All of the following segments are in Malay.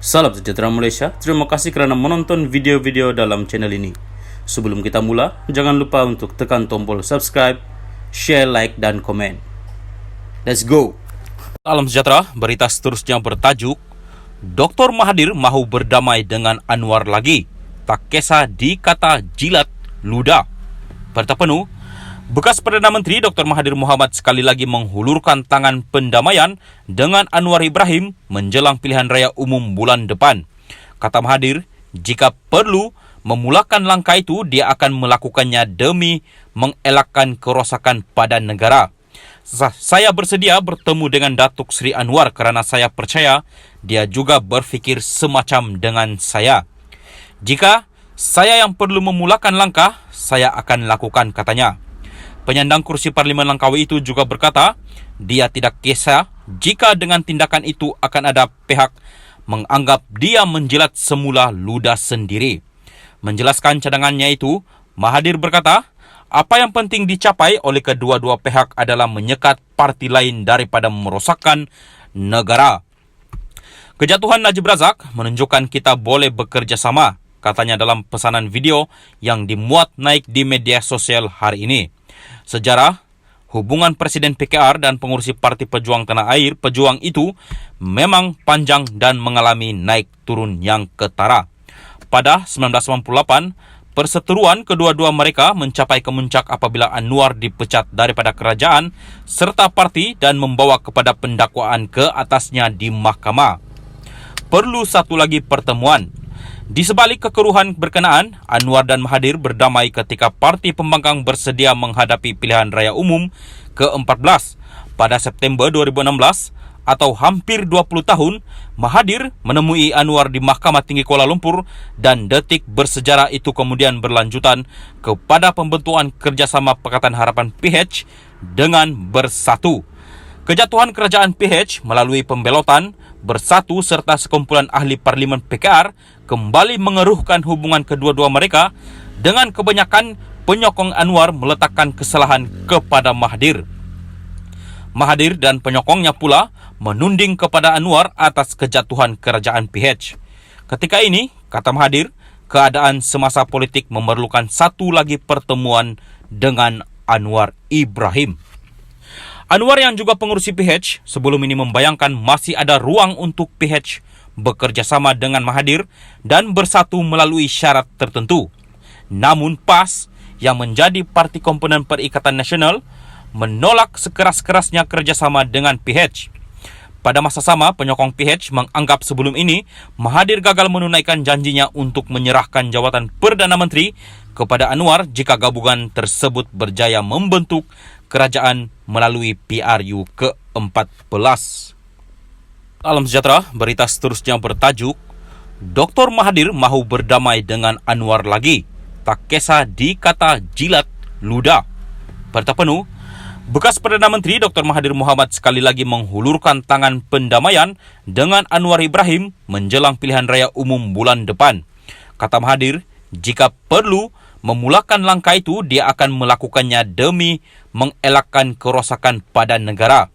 Salam sejahtera Malaysia, terima kasih kerana menonton video-video dalam channel ini. Sebelum kita mula, jangan lupa untuk tekan tombol subscribe, share, like, dan komen. Let's go! Salam sejahtera, berita seterusnya bertajuk Dr. Mahathir mahu berdamai dengan Anwar lagi, tak kisah dikata jilat ludah. Berita penuh, bekas Perdana Menteri Dr. Mahathir Mohamad sekali lagi menghulurkan tangan pendamaian dengan Anwar Ibrahim menjelang pilihan raya umum bulan depan. Kata Mahathir, jika perlu memulakan langkah itu, dia akan melakukannya demi mengelakkan kerosakan pada negara. Saya bersedia bertemu dengan Datuk Seri Anwar kerana saya percaya dia juga berfikir semacam dengan saya. Jika saya yang perlu memulakan langkah, saya akan lakukan, katanya. Penyandang kursi Parlimen Langkawi itu juga berkata, dia tidak kisah jika dengan tindakan itu akan ada pihak menganggap dia menjilat semula ludah sendiri. Menjelaskan cadangannya itu, Mahathir berkata, apa yang penting dicapai oleh kedua-dua pihak adalah menyekat parti lain daripada merosakkan negara. Kejatuhan Najib Razak menunjukkan kita boleh bekerjasama, katanya dalam pesanan video yang dimuat naik di media sosial hari ini. Sejarah hubungan Presiden PKR dan pengurusi Parti Pejuang Tanah Air Pejuang itu memang panjang dan mengalami naik turun yang ketara. Pada 1998, perseteruan kedua-dua mereka mencapai kemuncak apabila Anwar dipecat daripada kerajaan serta parti dan membawa kepada pendakwaan ke atasnya di mahkamah. Perlu satu lagi pertemuan. Di sebalik kekeruhan berkenaan, Anwar dan Mahathir berdamai ketika Parti Pembangkang bersedia menghadapi pilihan raya umum ke-14 pada September 2016 atau hampir 20 tahun. Mahathir menemui Anwar di Mahkamah Tinggi Kuala Lumpur dan detik bersejarah itu kemudian berlanjutan kepada pembentukan kerjasama Pakatan Harapan PH dengan Bersatu. Kejatuhan kerajaan PH melalui pembelotan Bersatu serta sekumpulan ahli Parlimen PKR kembali mengeruhkan hubungan kedua-dua mereka dengan kebanyakan penyokong Anwar meletakkan kesalahan kepada Mahathir. Mahathir dan penyokongnya pula menunding kepada Anwar atas kejatuhan kerajaan PH. Ketika ini, kata Mahathir, keadaan semasa politik memerlukan satu lagi pertemuan dengan Anwar Ibrahim. Anwar yang juga pengurusi PH sebelum ini membayangkan masih ada ruang untuk PH bekerjasama dengan Mahathir dan Bersatu melalui syarat tertentu. Namun PAS yang menjadi parti komponen Perikatan Nasional menolak sekeras-kerasnya kerjasama dengan PH. Pada masa sama, penyokong PH menganggap sebelum ini Mahathir gagal menunaikan janjinya untuk menyerahkan jawatan Perdana Menteri kepada Anwar jika gabungan tersebut berjaya membentuk kerajaan melalui PRU ke-14. Salam sejahtera, berita seterusnya bertajuk Dr. Mahathir mahu berdamai dengan Anwar lagi, tak kisah dikata jilat ludah. Berita penuh, bekas Perdana Menteri Dr. Mahathir Mohamad sekali lagi menghulurkan tangan pendamaian dengan Anwar Ibrahim menjelang pilihan raya umum bulan depan. Kata Mahathir, jika perlu memulakan langkah itu, dia akan melakukannya demi mengelakkan kerosakan pada negara.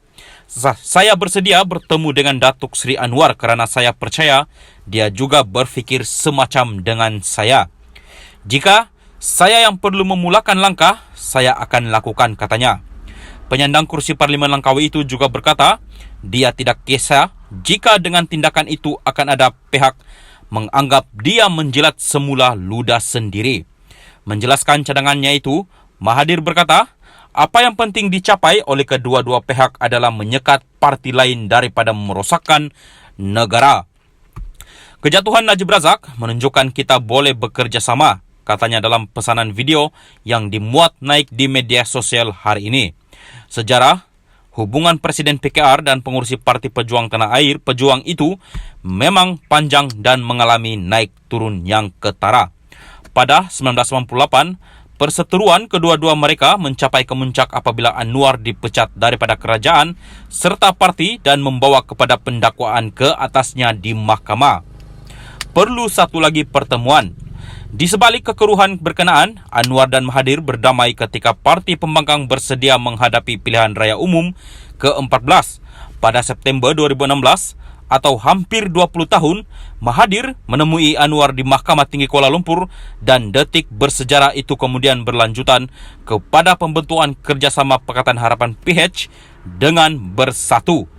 Saya bersedia bertemu dengan Datuk Seri Anwar kerana saya percaya dia juga berfikir semacam dengan saya. Jika saya yang perlu memulakan langkah, saya akan lakukan, katanya. Penyandang kursi Parlimen Langkawi itu juga berkata, dia tidak kisah jika dengan tindakan itu akan ada pihak menganggap dia menjilat semula ludah sendiri. Menjelaskan cadangannya itu, Mahathir berkata, apa yang penting dicapai oleh kedua-dua pihak adalah menyekat parti lain daripada merosakkan negara. Kejatuhan Najib Razak menunjukkan kita boleh bekerjasama, katanya dalam pesanan video yang dimuat naik di media sosial hari ini. Sejarah hubungan Presiden PKR dan pengurusi Parti Pejuang Tanah Air Pejuang itu memang panjang dan mengalami naik turun yang ketara. Pada 1998, perseteruan kedua-dua mereka mencapai kemuncak apabila Anwar dipecat daripada kerajaan serta parti dan membawa kepada pendakwaan ke atasnya di mahkamah. Perlu satu lagi pertemuan. Di sebalik kekeruhan berkenaan, Anwar dan Mahathir berdamai ketika Parti Pembangkang bersedia menghadapi pilihan raya umum ke-14 pada September 2016 atau hampir 20 tahun, Mahathir menemui Anwar di Mahkamah Tinggi Kuala Lumpur dan detik bersejarah itu kemudian berlanjutan kepada pembentukan kerjasama Pakatan Harapan PH dengan Bersatu.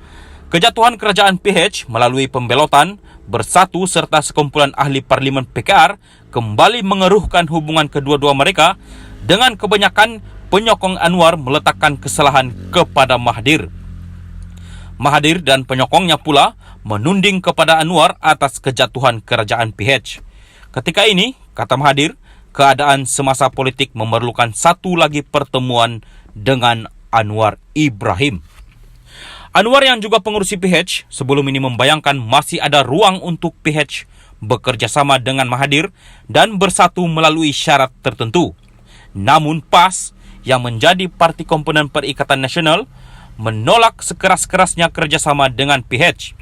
Kejatuhan kerajaan PH melalui pembelotan Bersatu serta sekumpulan ahli parlimen PKR kembali mengeruhkan hubungan kedua-dua mereka dengan kebanyakan penyokong Anwar meletakkan kesalahan kepada Mahathir. Mahathir dan penyokongnya pula menunding kepada Anwar atas kejatuhan kerajaan PH. Ketika ini, kata Mahathir, keadaan semasa politik memerlukan satu lagi pertemuan dengan Anwar Ibrahim. Anwar yang juga pengurusi PH sebelum ini membayangkan masih ada ruang untuk PH bekerja sama dengan Mahathir dan Bersatu melalui syarat tertentu. Namun PAS yang menjadi parti komponen Perikatan Nasional menolak sekeras-kerasnya kerjasama dengan PH.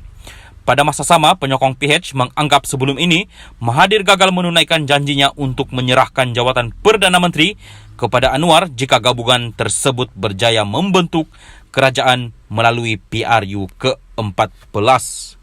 Pada masa sama, penyokong PH menganggap sebelum ini Mahathir gagal menunaikan janjinya untuk menyerahkan jawatan Perdana Menteri kepada Anwar jika gabungan tersebut berjaya membentuk kerajaan melalui PRU ke-14.